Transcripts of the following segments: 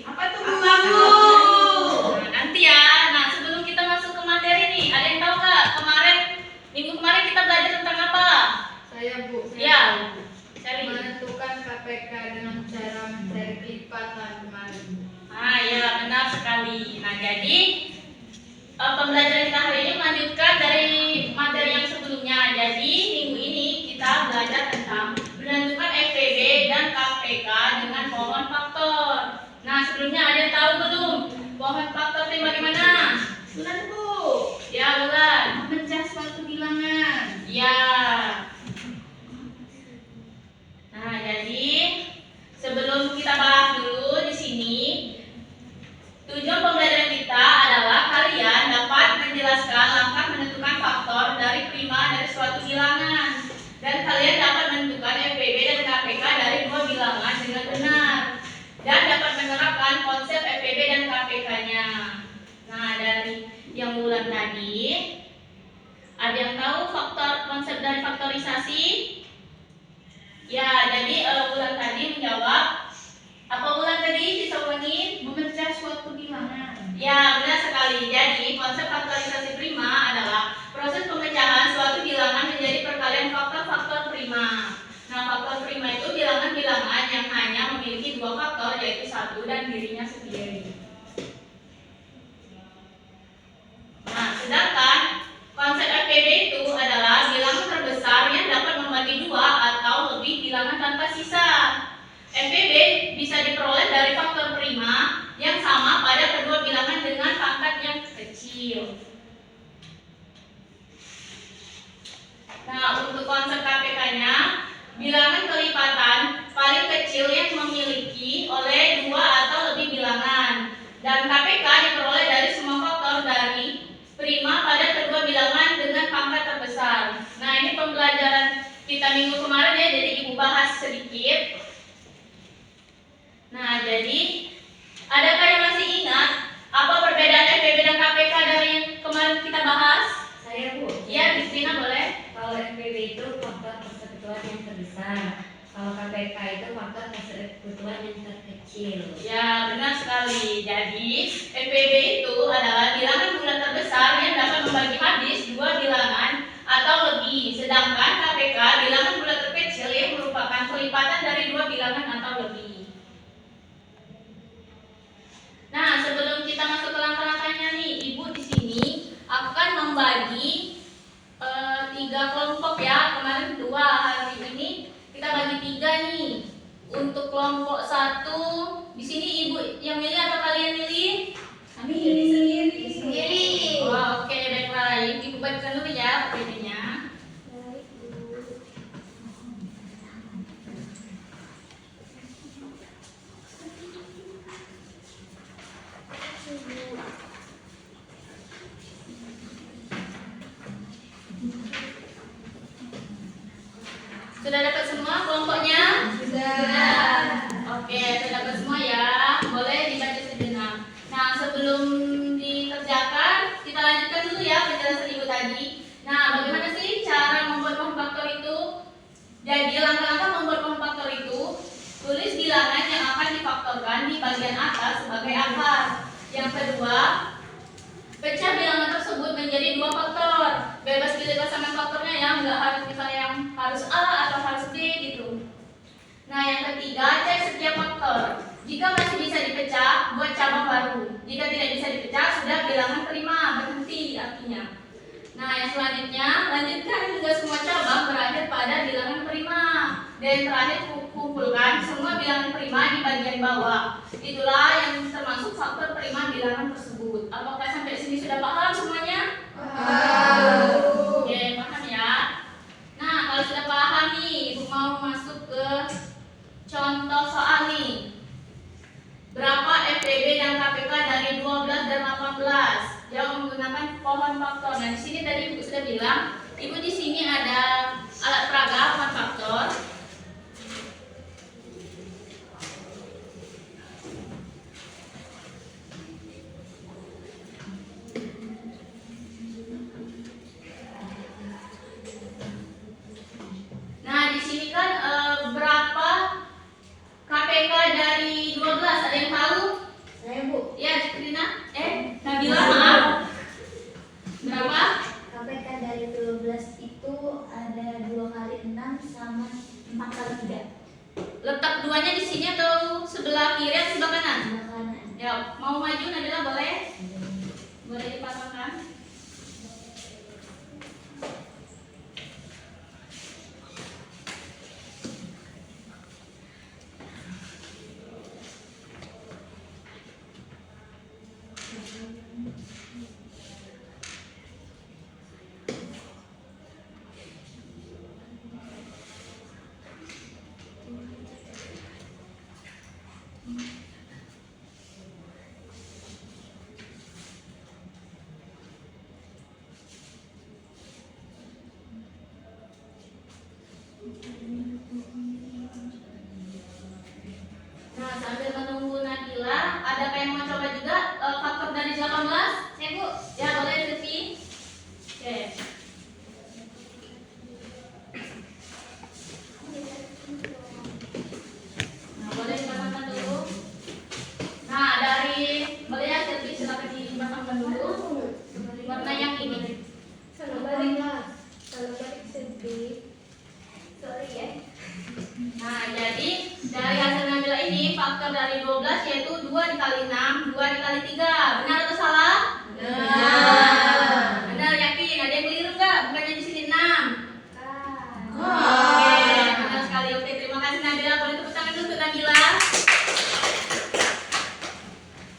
Apa tuh, Bu? Apa, Bu? Nah, nanti ya. Nah, sebelum kita masuk ke materi nih, ada yang tahu nggak minggu kemarin kita belajar tentang apa? Saya, Bu. Ya. Tahu. Cari. Menentukan KPK dengan cara mencari kelipatan kemarin. Ah, ya, benar sekali. Nah, jadi pembelajaran kita hari ini melanjutkan dari materi yang sebelumnya. Jadi, minggu ini kita belajar tentang menentukan FPB dan KPK dengan pohon faktor. Nah, sebelumnya ada yang tahu belum? Pohon faktor itu bagaimana? Bulan, Bu. Ya, bulan. Memecah suatu bilangan. Ya. Nah, jadi sebelum kita bahas dulu di sini, tujuan pembelajaran kita adalah kalian dapat menjelaskan langkah menentukan faktor dari prima dari suatu bilangan, dan kalian dapat menentukan FPB dan KPK dari dua bilangan dengan benar, dan dapat menerapkan konsep FPB dan KPK-nya. Nah, dari yang bulan tadi, ada yang tahu konsep dari faktorisasi? Ya, jadi bulan tadi menjawab. Apa bulan tadi? Bisa ulangin? Memecah suatu bilangan. Ya, benar sekali. Jadi, konsep faktorisasi prima adalah proses pemecahan suatu bilangan menjadi perkalian faktor-faktor prima. Nah, faktor prima itu bilangan-bilangan yang hanya memiliki dua faktor, yaitu satu dan dirinya sendiri. Nah, sedangkan konsep FPB itu adalah bilangan terbesar yang dapat membagi dua atau lebih bilangan tanpa sisa. FPB bisa diperoleh dari faktor prima yang sama pada kedua bilangan dengan pangkat yang kecil. Nah, untuk konsep KPK-nya, bilangan kelipatan paling kecil yang memiliki oleh dua atau lebih bilangan. Dan KPK diperoleh dari semua faktor dari prima pada kedua bilangan dengan pangkat terbesar. Nah, ini pembelajaran kita minggu kemarin ya, jadi Ibu bahas sedikit. Nah, jadi adakah yang masih ingat apa perbedaan FPB dan KPK dari yang kemarin kita bahas? Saya, Bu. Ya, Kristina boleh. Kalau FPB itu faktor persekutuan yang terbesar. Kalau KPK itu faktor persekutuan yang terkecil. Ya, benar sekali. Jadi, FPB itu adalah bilangan bulat terbesar yang dapat membagi habis dua bilangan atau lebih. Sedangkan KPK bilangan bulat terkecil yang merupakan kelipatan dari dua bilangan atau lebih. Nah, sebelum kita masuk ke langkah-langkahnya nih, Ibu di sini akan membagi 3 kelompok ya. Kemarin 2, hari ini kita bagi 3 nih. Untuk kelompok 1, di sini Ibu yang milih atau kalian milih? Kami pilih sendiri. Sendiri. Wah, oke, baiklah. Ibu bagikan dulu ya PPT-nya. Sudah dapat semua kelompoknya? Sudah. Oke, sudah dapat semua ya. Boleh dibaca sejenak. Nah, sebelum dikerjakan, kita lanjutkan dulu ya penjelasan Ibu tadi. Nah, bagaimana sih cara membuat pohon faktor itu? Jadi, langkah-langkah membuat pohon faktor itu, tulis bilangan yang akan difaktorkan di bagian atas sebagai akar. Yang kedua, pecah bilangan tersebut menjadi 2 faktor. Bebas pilih pasangan faktornya ya, nggak harus misalnya yang harus A atau harus B gitu. Nah, yang ketiga, cek setiap faktor. Jika masih bisa dipecah, buat cabang baru. Jika tidak bisa dipecah, sudah bilangan prima, berhenti artinya. Nah, yang selanjutnya, lanjutkan hingga semua cabang berakhir pada bilangan prima. Dan terakhir, kumpulkan semua bilangan prima di bagian bawah. Itulah yang termasuk faktor prima bilangan tersebut. Apakah sampai sini sudah paham semuanya? Paham. Oke, paham ya. Nah, kalau sudah paham nih, Ibu mau masuk ke contoh soal nih. Berapa FPB dan KPK dari 12 dan 18? Jawab menggunakan pohon faktor. Nah, di sini tadi Ibu sudah bilang, Ibu di sini ada alat peraga pohon faktor. Nah, di sini kan berapa KPK dari 12? Ada yang tahu? Saya Bu. Ya, Cikrina. Nabila, maaf. Berapa? KPK dari 12 itu ada 2 kali 6 sama 4 kali 3. Letak duanya di sini atau sebelah kiri atau sebelah kanan? Sebelah kanan. Ya, mau maju Nabila boleh? Boleh dipasangkan. Nah, sambil menunggu Nabila, ada yang mau coba juga faktor dari 18? Saya Bu. Ya, boleh Sylvie. Oke. Nah, boleh dipasangkan dulu. Nah, boleh ya Sylvie, silakan dipasangkan dulu. Warna yang ini. Kalau balik sedih. Sorry ya. Nah, jadi dari hasil Nabila ini faktor dari 12 yaitu 2 dikali 6, 2 dikali 3. Benar atau salah? Benar. Benar, yakin? Ada yang keliru nggak? Bukannya di sini 6. Ah. Oke, benar sekali. Oke, terima kasih Nabila. Boleh tepuk tangan dulu untuk Nabila.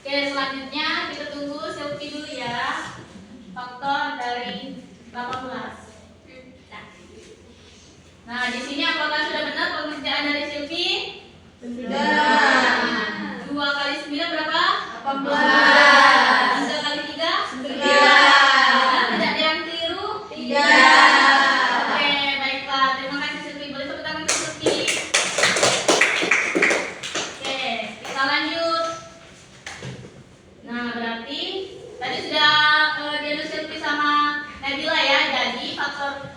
Oke, selanjutnya kita tunggu Sylvie dulu ya. Faktor dari 18. Nah, di sini apakah sudah benar pengerjaan dari Sylvie? Sudah. 2 kali 9 berapa? 18. 3 kali 3? 9. Tidak ada yang keliru? Tidak. Oke, baiklah. Terima kasih Sylvie. Boleh tepuk tangan untuk Sylvie. Oke, kita lanjut. Nah, berarti tadi sudah dialog Sylvie sama Nabila ya. Jadi faktor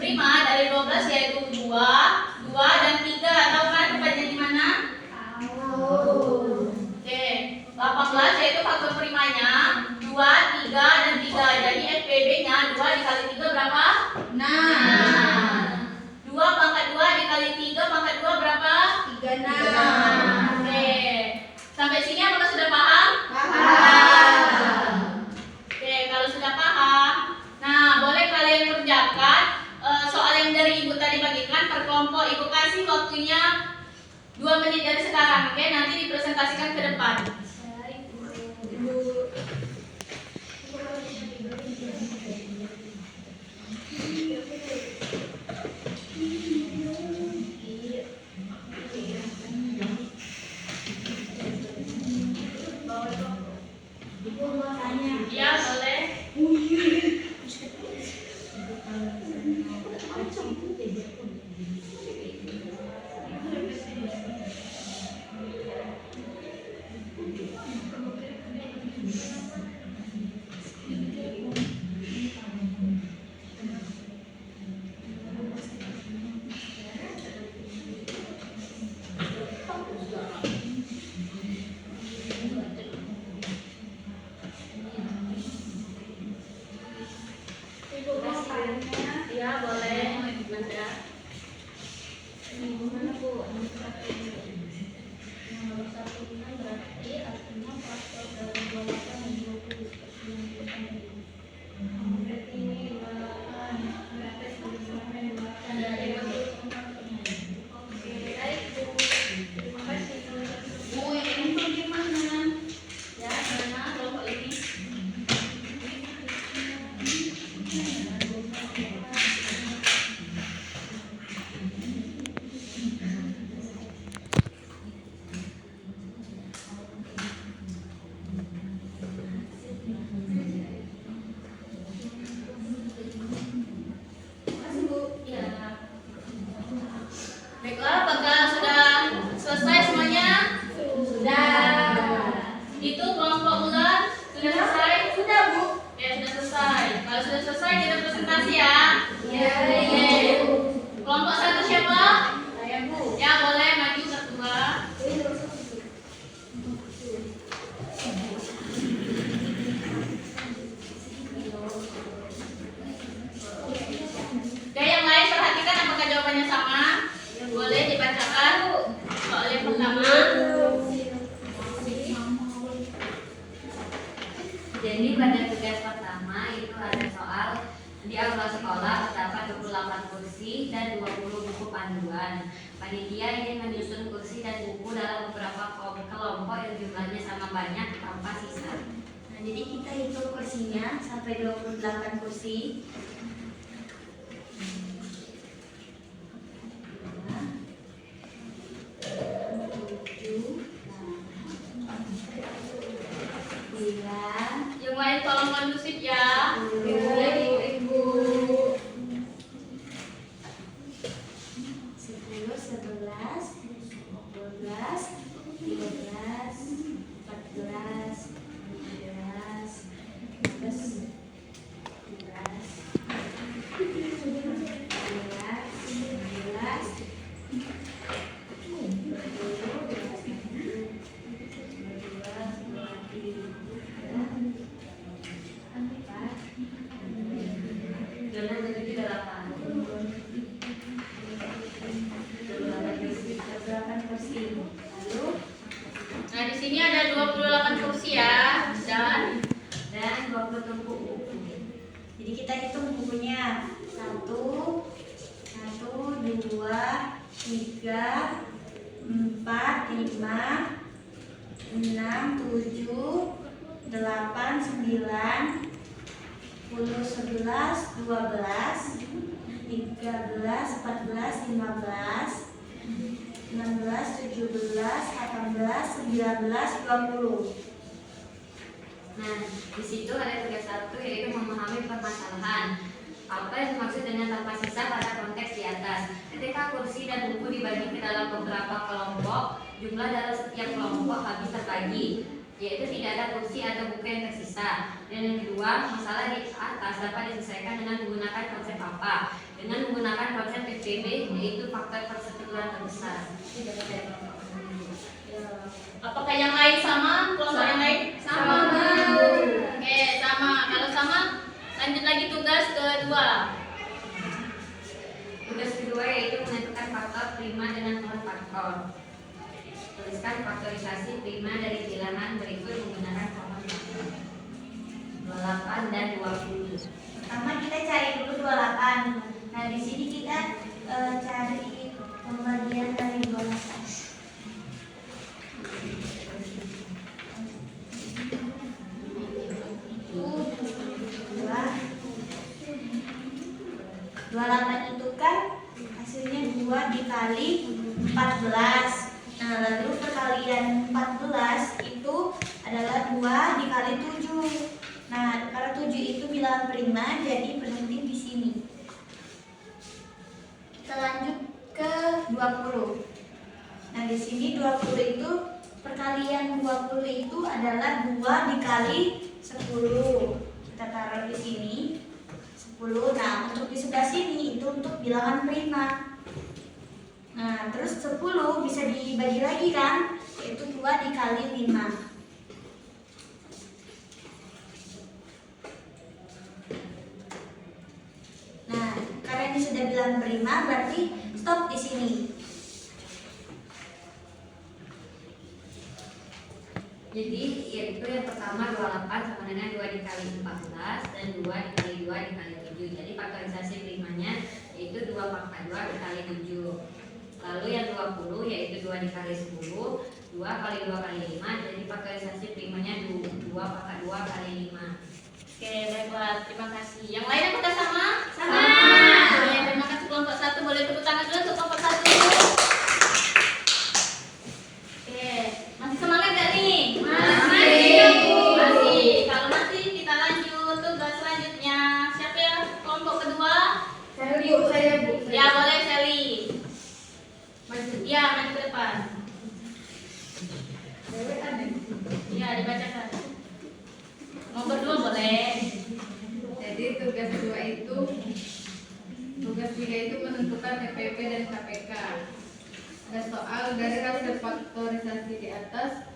prima dari 12 yaitu 2, 2 dan 3. Tahu kan rupanya di mana? Oke, 18 yaitu faktor primanya 2, 3 dan 3. Jadi FPB-nya 2 dikali 3 berapa? 2 pangkat 2 dikali 3 pangkat 2 berapa? 36. Oke. Sampai sini apakah sudah paham? Paham. Oke, kalau sudah paham, nah boleh kalian kerjakan soal yang dari Ibu tadi bagikan per kelompok. Ibu kasih waktunya 2 menit dari sekarang, oke? Nanti dipresentasikan ke depan. Ibu mau tanya. Ya, boleh. Ibu mau tanya. Ya, boleh. Manda. Gimana Bu? Nomor 1 ini berarti artinya faktor dari 28 dan 20 seperti yang kita tadi. Berarti ini 28. Berarti 28 dari 24. Oke, baik Bu. Terima kasih Bu. Bu, yang itu gimana? Ya, mana kelompok ini? Makasih Bu. Ya. Baiklah, apakah sudah selesai semuanya? Sudah. Itu kelompok ular sudah selesai? Sudah Bu. Ya, sudah selesai. Kalau sudah selesai kita presentasi ya. Ya, Oke. Kelompok 1 siapa? Saya Bu. Ya, boleh maju berdua. Jadi pada tugas pertama itu ada soal di aula sekolah terdapat 28 kursi dan 20 buku panduan. Panitia ingin menyusun kursi dan buku dalam beberapa kelompok yang jumlahnya sama banyak tanpa sisa. Nah, jadi kita hitung kursinya sampai 28 kursi. Yang lain tolong kondusif ya. 28 kursi. Lalu Nah, di sini ada 28 kursi ya dan 20 buku. Jadi kita hitung bukunya 1, 2, 3, 4, 5, 6, 7, 8, 9, 10, 11, 12, 13, 14, 15, 16, 17, 18, 19, 20. Nah, di situ ada tugas 1 yaitu memahami permasalahan. Apa yang dimaksud dengan tanpa sisa pada konteks di atas? Ketika kursi dan buku dibagi ke dalam beberapa kelompok, jumlah dalam setiap kelompok habis terbagi, yaitu tidak ada kursi atau buku yang tersisa. Dan yang kedua, masalah di atas dapat diselesaikan dengan menggunakan konsep apa? Dengan menggunakan konsep PPB, yaitu faktor persetujuan terbesar. apakah yang lain sama? Kelompok yang lain? Sama. Oke, sama. Kalau sama, lanjut lagi tugas kedua. Tugas kedua yaitu menentukan faktor prima dengan non faktor. Tuliskan faktorisasi prima dari bilangan berikut menggunakan kolom faktor 28 dan 20. Pertama kita cari dulu 28. Nah, di sini kita cari pembagian dari 28. 28 itu kan hasilnya 2 dikali 14. Nah, lalu perkalian 14 itu adalah 2 dikali 7. Nah, karena 7 itu bilangan prima, jadi berhenti di sini. Kita lanjut ke 20. Nah, di sini 20 itu perkalian 20 itu adalah 2 dikali 10. Kita taruh di sini 10. Nah, untuk di sebelah sini itu untuk bilangan prima. Nah, terus 10 bisa dibagi lagi kan? Yaitu 2 dikali 5. Nah, karena ini sudah bilangan prima, berarti stop di sini. Jadi yaitu yang pertama 28 sama dengan 2 dikali 14 dan 2 dikali 2 dikali 7. Jadi faktorisasi primanya yaitu 2 pangkat 2 dikali 7. Lalu yang 20 yaitu 2 dikali 10, 2 kali 2 kali 5. Jadi faktorisasi primanya 2 pangkat 2 kali 5. Oke, baiklah. Terima kasih. Yang lain apakah sama? Sama. Oke, terima kasih kelompok 1. Boleh tepuk tangan dulu untuk kelompok 1. Oke, masih semangat gak nih? Masih. Kalau masih kita lanjut tugas selanjutnya. Siapa yang kelompok kedua? Saya Bu. Ya, boleh Sally. Ya, maju ke depan. Ya, dibacakan. Nomor 2 boleh. Jadi tugas 2 itu, tugas 3 itu menentukan TPP dan KPK. Ada soal dari hasil faktorisasi di atas,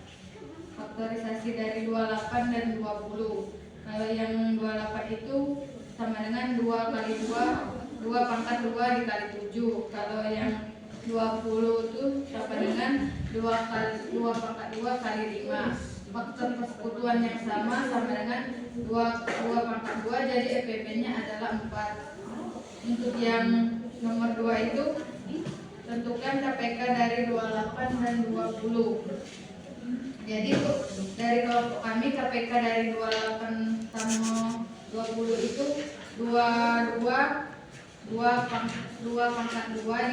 faktorisasi dari 28 dan 20. Kalau yang 28 itu sama dengan 2 kali 2, 2 pangkat 2 dikali 7. Kalau yang 20 itu sama dengan 2 pangkat 2 kali 5. Faktor persekutuan ketentuan yang sama dengan 2 pangkat 2, jadi EPP-nya adalah 4. Untuk yang nomor 2 itu tentukan KPK dari 28 dan 20. Jadi dari kelompok kami KPK dari 28 sama 20 itu 2 pangkat 2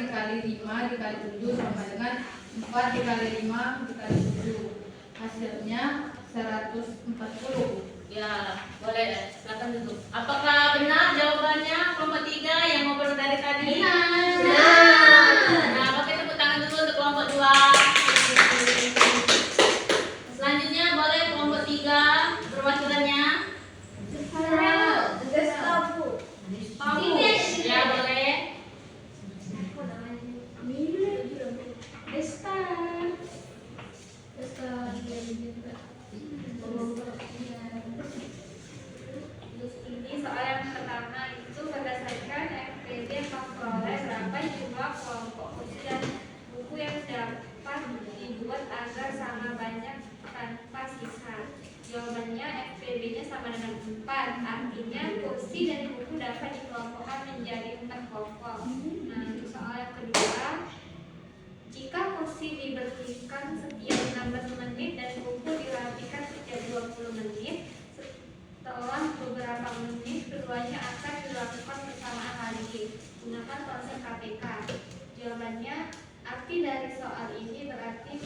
dikali 5 dikali 7 sama dengan 4 dikali 5 dikali 7. Hasilnya 140. Ya, boleh. Silakan duduk. Apakah benar jawabannya kelompok 3 yang ngobrol dari tadi? Nah, pakai tepuk tangan dulu untuk kelompok 2. Selanjutnya boleh kelompok 3 perwakilannya. Ya, boleh. Ini soal yang pertama itu berdasarkan FPD memperoleh berapa jumlah kelompok kursi dan buku yang dapat dibuat agar sama banyak tanpa sisa. Jawabannya FPD-nya sama dengan 4. Artinya kursi dan buku dapat dikelompokkan menjadi 4 kelompok. Nah, untuk soal yang kedua, jika kursi dibersihkan setiap 16 menit dan buku dirapikan setiap 20 menit, setelah beberapa menit keduanya akan dilakukan bersamaan lagi. Gunakan konsep KPK. Jawabannya, arti dari soal ini berarti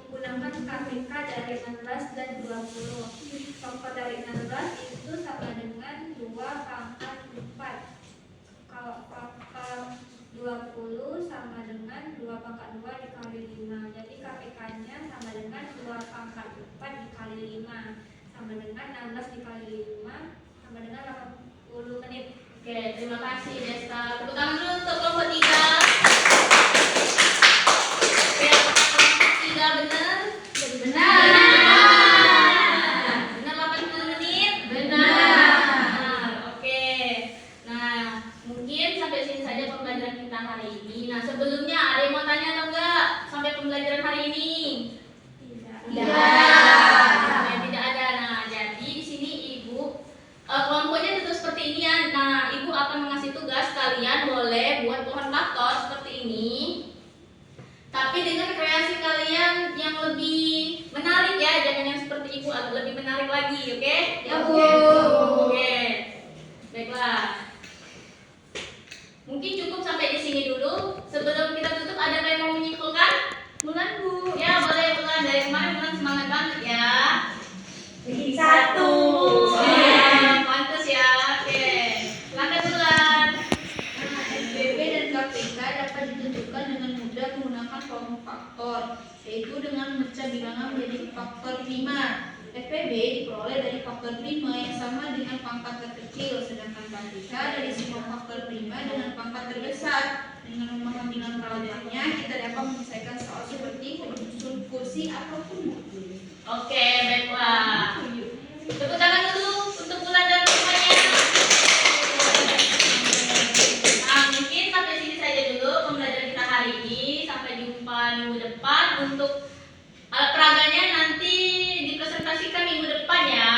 menggunakan KPK dari 16 dan 20. Contoh dari 16 itu sama dengan 2 pangkat 4. Kalau pangkat 20 sama dengan 2 pangkat 2 dikali 5. Jadi KPK-nya sama dengan 2 pangkat 4 dikali 5. Sama dengan 16 dikali 5 sama dengan 80 menit. Oke, terima kasih Desta. Tepuk tangan dulu untuk kelompok 3. Oke, kelompok 3 benar? Benar. Benar 80 menit? Benar. Oke. Nah, mungkin sampai sini saja pembelajaran kita hari ini. Nah, sebelumnya ada yang mau tanya atau enggak sampai pembelajaran hari ini? Tidak ada. Nah, jadi di sini Ibu kelompoknya tentu seperti ini ya. Nah, Ibu akan mengasih tugas kalian boleh buat pohon faktor seperti ini. Tapi dengan kreasi kalian yang lebih menarik ya, jangan yang seperti Ibu atau lebih menarik lagi, oke? Ya, Bu. Oke. Baiklah. Mungkin cukup sampai di sini dulu. Sebelum kita tutup ada yang mau menyimpulkan? Bulan, Bu. Ya, boleh Bulan. Dari kemarin Bulan semangat banget ya. Satu. Pantes ya. Oke. Silakan Bulan. SPP dan KPK dapat ditentukan dengan mudah menggunakan kelompok faktor, yaitu dengan memecah bilangan menjadi faktor 5. FPB diperoleh dari faktor prima yang sama dengan pangkat terkecil, sedangkan KPK dari semua faktor prima dengan pangkat terbesar. Dengan memahami peralatannya, kita dapat menyelesaikan soal seperti menyusun kursi ataupun buku. Oke, baiklah. Tepuk tangan dulu untuk Bulan dan semuanya. Nah, mungkin sampai sini saja dulu pembelajaran kita hari ini. Sampai jumpa minggu depan. Untuk alat peraganya nanti dipresentasikan minggu depan ya.